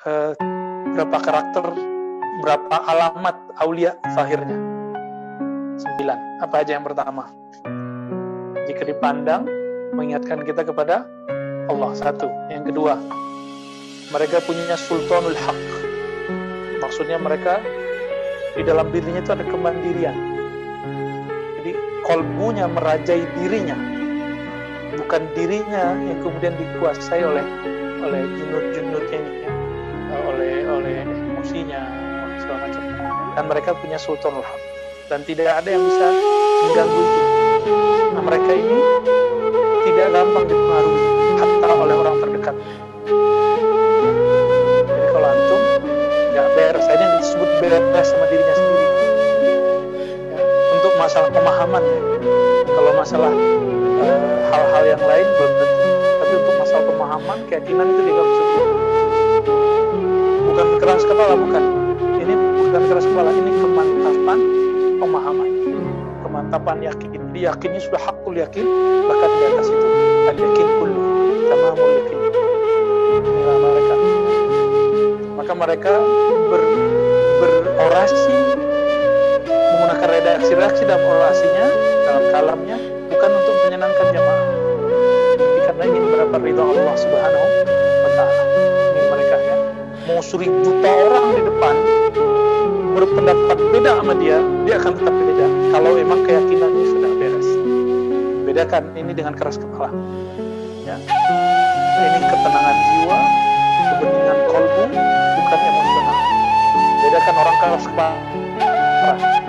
uh, berapa karakter, berapa alamat aulia zahirnya? 9. Apa aja yang pertama? Jika dipandang mengingatkan kita kepada Allah. 1. Yang kedua, mereka punya sultanul haq. Maksudnya mereka di dalam dirinya itu ada kemandirian. Jadi kolbunya merajai dirinya, bukan dirinya yang kemudian dikuasai oleh junud-junudnya ini, ya. oleh emosinya, oleh segala macam. Dan mereka punya sultanul haq dan tidak ada yang bisa mengganggu itu. Nah, mereka ini tidak gampang dipengaruhi hatta oleh orang terdekat. Jadi kalau antum nggak beres, ini yang disebut beres sama dirinya sendiri. Ya, untuk masalah pemahaman, ya. Kalau masalah hal-hal yang lain belum tentu. Tapi untuk masalah pemahaman, keyakinan itu juga bisa. Bukan keras kepala, bukan. Ini bukan keras kepala, ini kemantapan pemahaman, kemantapan yakin. Jadi yakinnya sudah hakul yakin, bahkan di atas itu al-yakin kullu, tamamul yakin. Inilah mereka. Maka mereka berorasi, menggunakan redaksi dalam orasinya, dalam kalamnya, bukan untuk menyenangkan jamaah, tapi karena ingin mendapat ridha Allah Subhanahu wa Ta'ala. Ini mereka, ya. Mau 1000 juta orang di depan berpendapat beda sama dia akan tetap beda kalau memang keyakinannya sudah beres. Bedakan ini dengan keras kepala, ya. Ini ketenangan jiwa, kebeningan kolbu, bukan emosional. Bedakan orang keras kepala.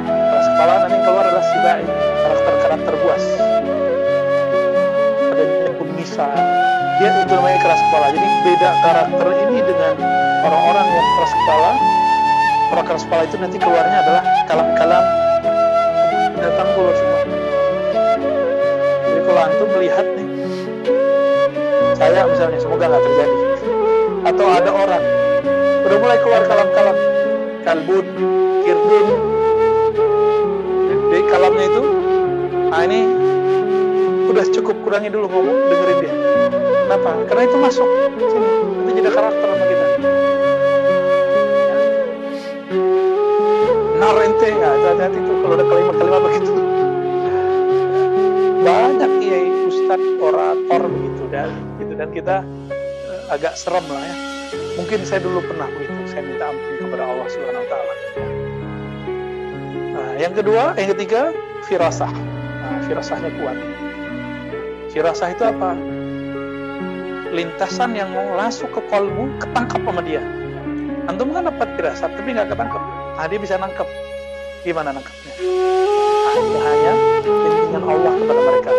Keras kepala nanti keluar adalah sibai, karakter buas, adanya pemisahan. Dia itu namanya keras kepala. Jadi beda karakter ini dengan orang-orang yang keras kepala. Orang keras kepala itu nanti keluarnya adalah kalam-kalam datang keluar semua. Jadi kalau antum melihat nih, saya misalnya, semoga nggak terjadi, atau ada orang udah mulai keluar kalam-kalam, kalbun, kirdun, jadi kalamnya itu, nah ini udah cukup, kurangi dulu ngomong, dengerin dia. Kenapa? Karena itu masuk sini, itu jadi karakter sama kita. Nar ente, nggak, hati-hati tuh kalau ada kalimat-kalimat begitu. Banyak kiai, ustadz, orator begitu, dan kita agak serem lah, ya. Mungkin saya dulu pernah begitu, saya minta ampun kepada Allah Subhanahu Wa Ta'ala. Nah, yang ketiga, firasah. Nah, firasahnya kuat. Firasah itu apa? Lintasan yang mau masuk ke kolbu, ketangkap sama dia. Antum kan dapat firasat, tapi nggak ketangkap. Nah, dia bisa nangkep. Gimana nangkepnya? Nah, hanya bimbingan Allah kepada mereka.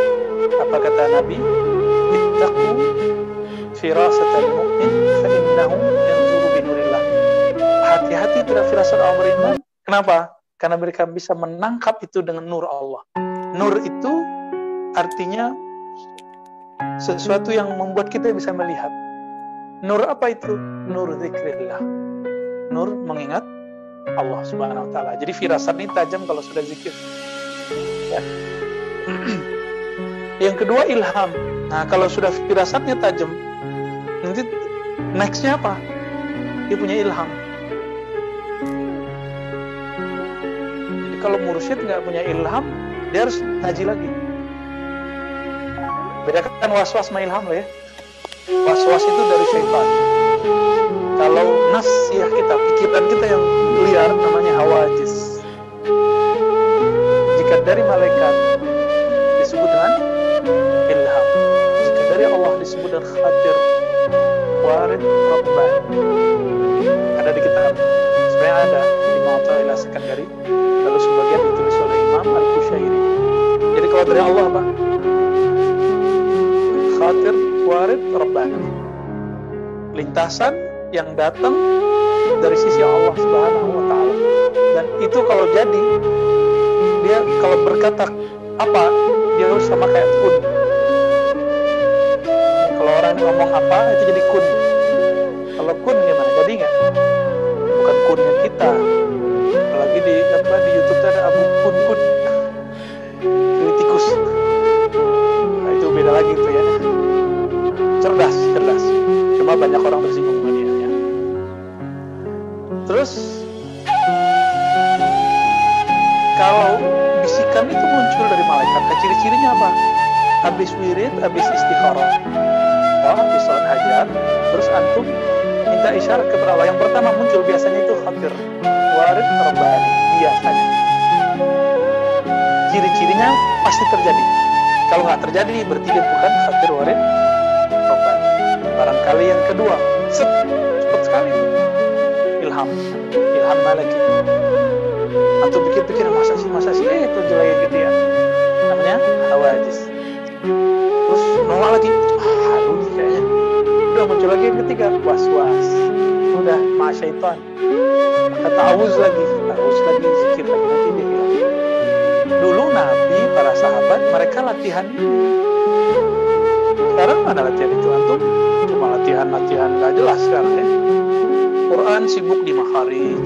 Apa kata Nabi? Ittaqu firasatal mu'min fa innahu yanzuru bi nurillah. Hati-hati terhadap firasat orang beriman. Kenapa? Karena mereka bisa menangkap itu dengan nur Allah. Nur itu artinya sesuatu yang membuat kita bisa melihat. Nur apa itu? Nur zikrillah. Nur mengingat Allah Subhanahu Wa Ta'ala. Jadi firasat ini tajam kalau sudah zikir, ya. Yang kedua, ilham. Nah, kalau sudah firasatnya tajam, nanti nextnya apa? Dia punya ilham. Jadi kalau mursyid nggak punya ilham, dia harus ngaji lagi. Bedakan was-was sama ilham loh, ya. Was-was itu dari syaitan. Kalau nafsiyah kita, pikiran kita yang liar, namanya hawajis. Jika dari malaikat disebut dengan ilham, jika dari Allah disebut dengan khatir, warid, rabbani. Ada di kitab, sebenarnya ada di Mu'tazilah Sekandari, lalu sebagian ditulis oleh Imam Al-Qushairi. Jadi kalau dari Allah apa? Khatir, warid, rabbani. Lintasan yang datang dari sisi Allah Subhanahu Wa Ta'ala. Dan itu kalau jadi, dia kalau berkata apa, dia harus sama kayak kun. Kalau orang ngomong apa, itu jadi kun. Kalau kun gimana? Jadi nggak? Bukan kunnya kita. Apalagi di YouTube ada Abu Kun, kritikus. Nah, itu beda lagi tuh, ya. Cerdas. Cuma banyak orang tersinggung dengan dia, ya. Terus kalau bisikan itu muncul dari malaikat, ciri-cirinya apa? Habis wirid, habis istikharah, habis sholat hajat, terus antum minta isyarat kepada Allah. Yang pertama muncul biasanya itu khatir, warid, rabbani, biasanya. Ciri-cirinya pasti terjadi. Kalau nggak terjadi, berarti dia bukan khatir, warid, rabbani. Barangkali yang kedua, cepat sekali, ilham malaki. Atau pikir-pikir masa sih itu jelek gitu ya, namanya hawajis. Terus nolak lagi, halu nih kayaknya. Udah muncul lagi yang ketiga, was-was. Udah ma'asyaitan, kata ta'awuz lagi, zikir lagi, nanti dia bilang. Dulu Nabi, para sahabat, mereka latihan ini. Sekarang mana latihan itu? Antum cuma latihan gak jelas sekarang ya. Quran sibuk di makharij,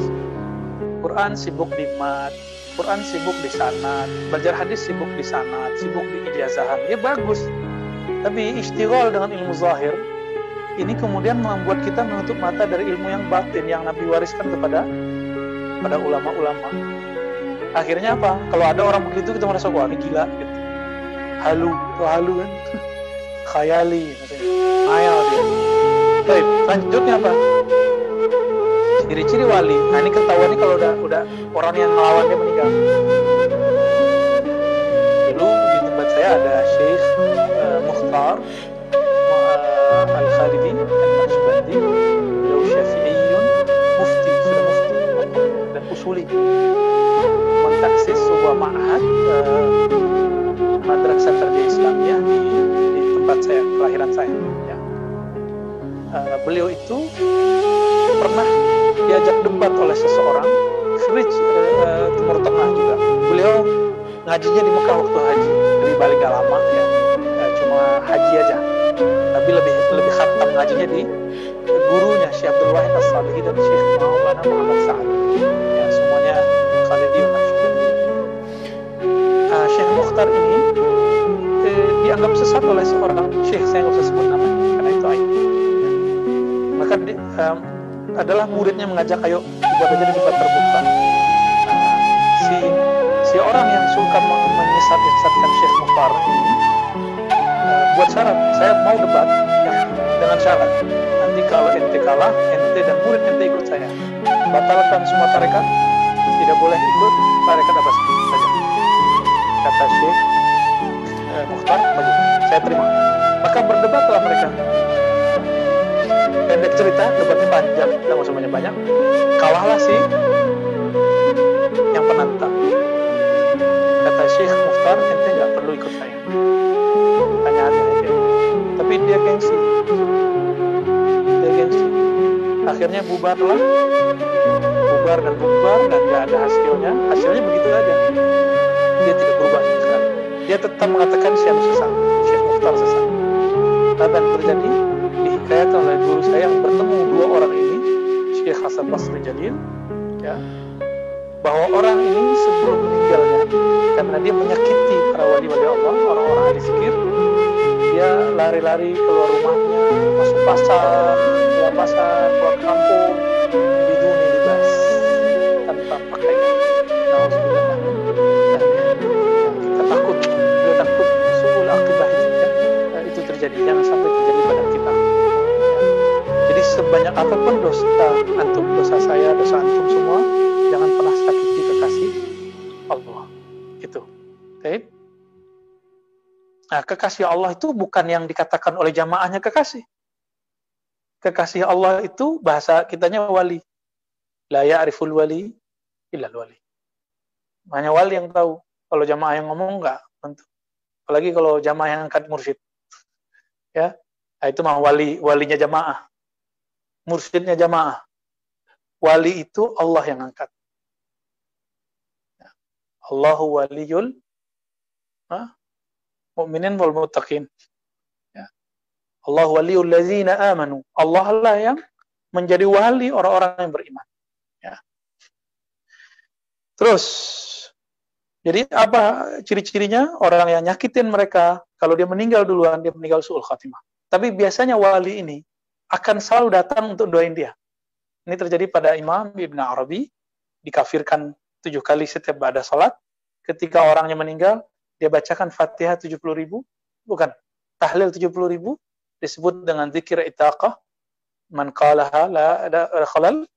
Quran sibuk di mat, Quran sibuk di sanad, belajar hadis sibuk di sanad, sibuk di ijazahan. Ya bagus. Tapi istighol dengan ilmu zahir ini kemudian membuat kita menutup mata dari ilmu yang batin yang Nabi wariskan kepada ulama-ulama. Akhirnya apa? Kalau ada orang begitu kita merasa wah ini gila gitu. Halu kan. Khayali maksudnya. Ayal dia. Baik, lanjutnya apa? Ciri-ciri wali. Nah ini ketahuan nih kalau udah orang yang melawan dia meninggal. Dulu di tempat saya ada Syekh Mukhtar Al-Khalidi Al-Naqshbandi. Beliau Syafi'iyun, mufti dan usuli. Mentaksis sebuah ma'had madrasah tarbiyah Islamiyah di tempat saya, kelahiran saya. Ya. Beliau itu pernah diajak debat oleh seseorang khrij Timur Tengah juga. Beliau ngajinya di Mekah waktu haji, jadi balik gak lama ya, cuma haji aja. Tapi lebih khatam ngajinya di gurunya Syekh Abdul Wahid As-Salihi dan Syekh Muhammad Sa'ad. Ya, semuanya Khalidiyun. Syekh Mukhtar ini dianggap sesat oleh seorang syekh, saya nggak usah sebut namanya karena itu aib. Maka adalah muridnya mengajak, ayo buat aja debat terbuka. Si orang yang suka menyesatkan Syekh Mukhtar ini buat syarat, saya mau debat yang dengan syarat nanti kalau ente kalah, ente dan murid ente ikut saya, batalkan semua tarekat, tidak boleh ikut tarekat apa saja. Kata Syekh Mukhtar, bagus, saya terima. Maka berdebatlah mereka. Pendek cerita, debatnya panjang, tidak usah banyak-banyak. Kalahlah si yang penantang. Kata Syekh Mukhtar, ente nggak perlu ikut saya. Tanya aja dia. Tapi dia gengsi. Akhirnya bubar dan nggak ada hasilnya. Hasilnya begitu aja. Dia tidak berubah sekali. Dia tetap mengatakan Syekh Mukhtar sesat. Apa yang terjadi? Dihikayatkan oleh guru saya yang bertemu dua orang ini, Syekh Hasan Basri Jalil, ya, bahwa orang ini sebelum meninggalnya, karena dia menyakiti para wali-wali Allah, orang-orang ahli zikir, dia lari-lari keluar rumahnya, masuk pasar, keluar kampung, biduni libas, tanpa pakaian. Kita takut suul akibah itu terjadi, jangan sampai terjadi pada kita. Jadi sebanyak apapun dosa saya, dosa antum semua, jangan pernah sakiti kekasih Allah. Itu. Baik. Nah, kekasih Allah itu bukan yang dikatakan oleh jamaahnya kekasih. Kekasih Allah itu bahasa kitanya wali. La ya'riful wali illal wali. Hanya wali yang tahu. Kalau jamaah yang ngomong enggak tentu. Apalagi kalau jamaah yang angkat mursyid. Ya. Nah, itu mah walinya jamaah. Mursyidnya jamaah. Wali itu Allah yang angkat. Allahu waliyul mu'minin wal muttaqin. Ya. Allahu waliyul ladzina amanu. Allah lah yang menjadi wali orang-orang yang beriman. Ya. Terus, jadi apa ciri-cirinya? Orang yang nyakitin mereka, kalau dia meninggal duluan, dia meninggal su'ul khatimah. Tapi biasanya wali ini akan selalu datang untuk doain dia. Ini terjadi pada Imam Ibn Arabi, dikafirkan 7 kali setiap ba'da salat. Ketika orangnya meninggal, dia bacakan Fatihah 70.000, bukan, tahlil 70.000, disebut dengan zikir itaqah, man qalaha la khalal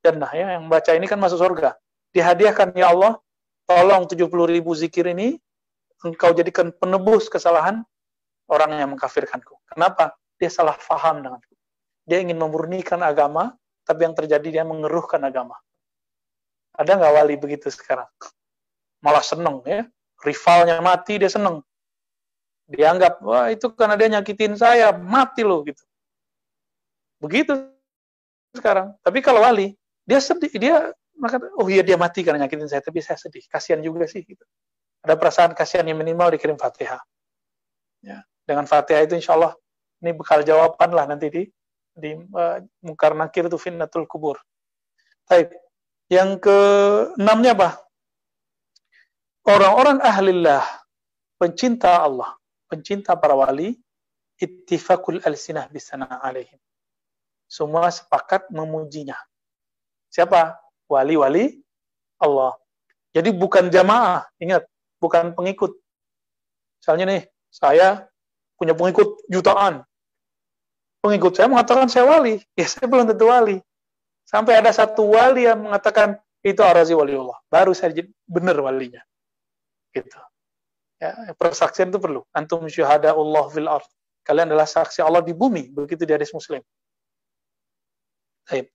jannah, ya, yang baca ini kan masuk surga. Dihadiahkan, ya Allah, tolong 70.000 zikir ini engkau jadikan penebus kesalahan orang yang mengkafirkanku. Kenapa? Dia salah faham denganku. Dia ingin memurnikan agama, tapi yang terjadi dia mengeruhkan agama. Ada nggak wali begitu sekarang? Malah seneng, ya. Rivalnya mati, dia seneng. Dianggap, wah itu karena dia nyakitin saya, mati loh, gitu. Begitu sekarang. Tapi kalau wali, dia sedih, dia oh iya dia mati karena nyakitin saya, tapi saya sedih, kasihan juga sih, gitu. Ada perasaan kasihan yang minimal, dikirim Fatihah. Ya, dengan Fatihah itu insya Allah ini bekal jawaban lah nanti di Munkar Nakir itu Fitnatul Kubur. Baik. Yang ke-6-nya apa? Orang-orang ahlillah, pencinta Allah, pencinta para wali, ittifaqul alsinah bisana alaihim. Semua sepakat memujinya. Siapa? Wali-wali Allah. Jadi bukan jamaah, ingat, bukan pengikut. Misalnya nih, saya punya pengikut jutaan. Pengikut saya mengatakan saya wali. Ya, saya belum tentu wali. Sampai ada satu wali yang mengatakan itu Ar-Razi waliullah. Baru saya jadi benar walinya. Gitu. Ya, persaksian itu perlu. Antum syuhada'ullah fil ardh. Kalian adalah saksi Allah di bumi. Begitu di hadis Muslim. Baik.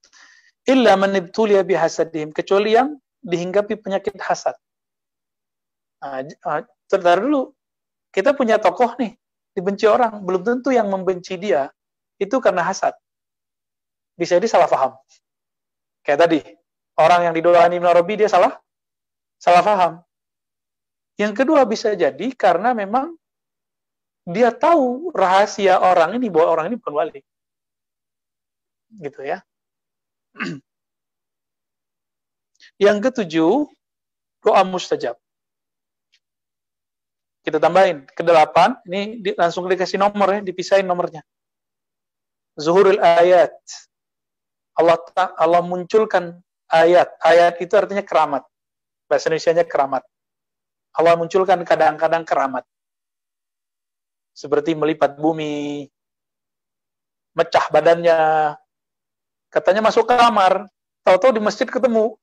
Illa man ibtuliya bihasadihim. Kecuali yang dihinggapi penyakit hasad. Sebentar dulu. Kita punya tokoh nih. Dibenci orang. Belum tentu yang membenci dia itu karena hasad. Bisa jadi salah paham. Kayak tadi, orang yang didoain Ibn Arabi dia salah paham. Yang kedua bisa jadi karena memang dia tahu rahasia orang ini bahwa orang ini bukan wali. Gitu ya. Yang ketujuh, doa mustajab. Kita tambahin ke-8, ini langsung dikasih nomor ya, dipisahin nomornya. Zuhurul ayat. Allah munculkan ayat. Ayat itu artinya keramat. Bahasa Indonesianya keramat. Allah munculkan kadang-kadang keramat. Seperti melipat bumi, mecah badannya. Katanya masuk kamar, tahu-tahu di masjid ketemu.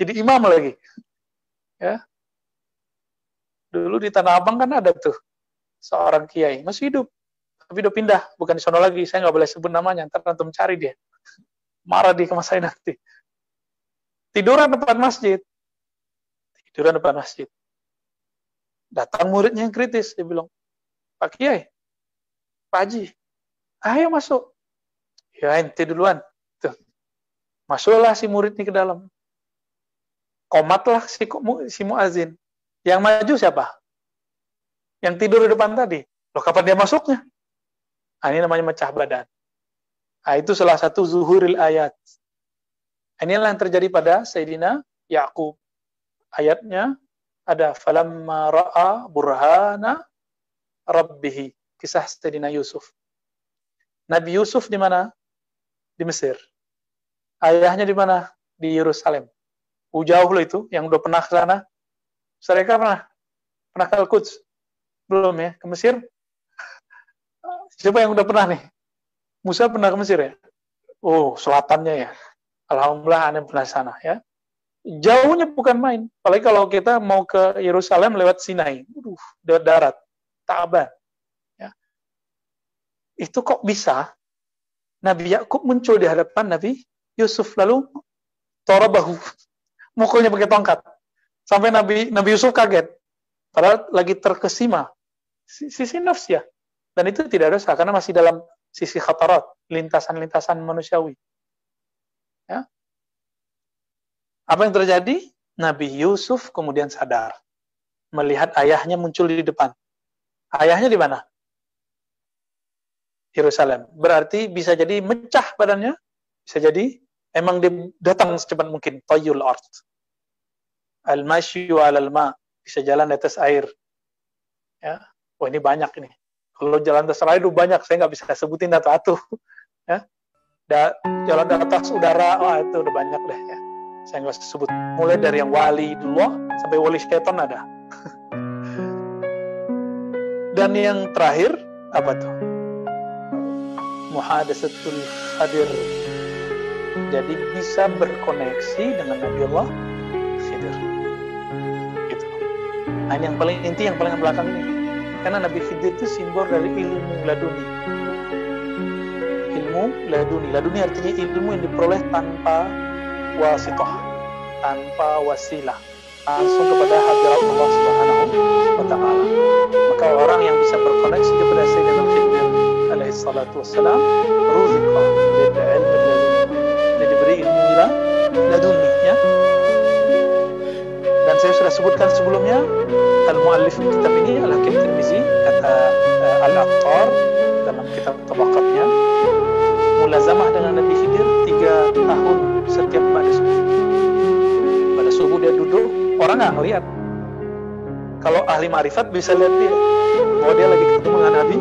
Jadi imam lagi. Ya. Dulu di Tanah Abang kan ada tuh seorang kiai, masih hidup. Tapi udah pindah, bukan di sono lagi. Saya nggak boleh sebut namanya, ntar antum cari dia. Marah dia sama saya nanti. Tiduran depan masjid. Datang muridnya yang kritis, dia bilang, Pak Kiai, Pak Haji, ayo masuk. Ya ente duluan. Tuh. Masuklah si murid ini ke dalam. Komatlah si muazin. Yang maju siapa? Yang tidur di depan tadi. Loh kapan dia masuknya? Ini namanya mecah badan. Itu salah satu zuhuril ayat. Inilah yang terjadi pada Sayyidina Ya'qub. Ayatnya ada falamma ra'a burhana rabbih. Kisah Sayyidina Yusuf. Nabi Yusuf di mana? Di Mesir. Ayahnya di mana? Di Yerusalem. Jauh loh itu, yang udah pernah ke sana. Mereka pernah ke Al-Quds? Belum ya? Ke Mesir? Siapa yang udah pernah nih? Musa pernah ke Mesir ya? Oh, selatannya ya. Alhamdulillah Anda pernah sana ya. Jauhnya bukan main. Apalagi kalau kita mau ke Yerusalem lewat Sinai. Lewat darat. Ta'ban. Ya. Itu kok bisa Nabi Yakub muncul di hadapan Nabi Yusuf, lalu torobahu. Mukulnya pakai tongkat. Sampai Nabi Yusuf kaget. Padahal lagi terkesima. Sisi nafs ya. Dan itu tidak dosa, karena masih dalam sisi khatarat, lintasan-lintasan manusiawi. Ya. Apa yang terjadi? Nabi Yusuf kemudian sadar. Melihat ayahnya muncul di depan. Ayahnya di mana? Yerusalem. Berarti bisa jadi mecah badannya. Bisa jadi emang dia datang secepat mungkin. Tayyul ard. Al-masyu al-ma. Bisa jalan di atas air. Ya. Oh ini banyak ini. Kalau jalan atas air itu banyak. Saya nggak bisa sebutin satu-satu. Ya. jalan di atas udara, itu udah banyak deh ya. Saya nggak usah sebut. Mulai dari yang wali dulu sampai wali syaitan ada. Dan yang terakhir apa tuh? Muhadasatul Khadir. Jadi bisa berkoneksi dengan Nabi Allah Khidir. Gitu. Nah, ini yang paling inti, yang paling belakang ini. Karena Nabi Khidir itu simbol dari ilmu laduni. Ilmu laduni. Laduni artinya ilmu yang diperoleh tanpa wasithah, tanpa wasilah, langsung kepada hadirat Allah Subhanahu wa Ta'ala. Maka orang yang bisa berkoneksi kepada Sayyidina Khidir alaihi salatu wassalam, ruziqa bil ilmi laduni, diberi ilmu laduni, ya. Dan saya sudah sebutkan sebelumnya, al-muallif kitab ini Al-Hakim Tirmizi, kata Al-Attar dalam kitab tabaqatnya, mulazamah dengan Nabi Khidir 3 tahun setiap pada subuh. Pada subuh dia duduk, orang nggak ngelihat. Kalau ahli ma'rifat bisa lihat dia, bahwa dia lagi ketemu dengan Nabi,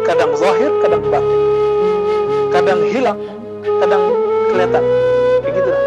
kadang zahir, kadang batin, kadang hilang, kadang kelihatan, kayak gitu lah.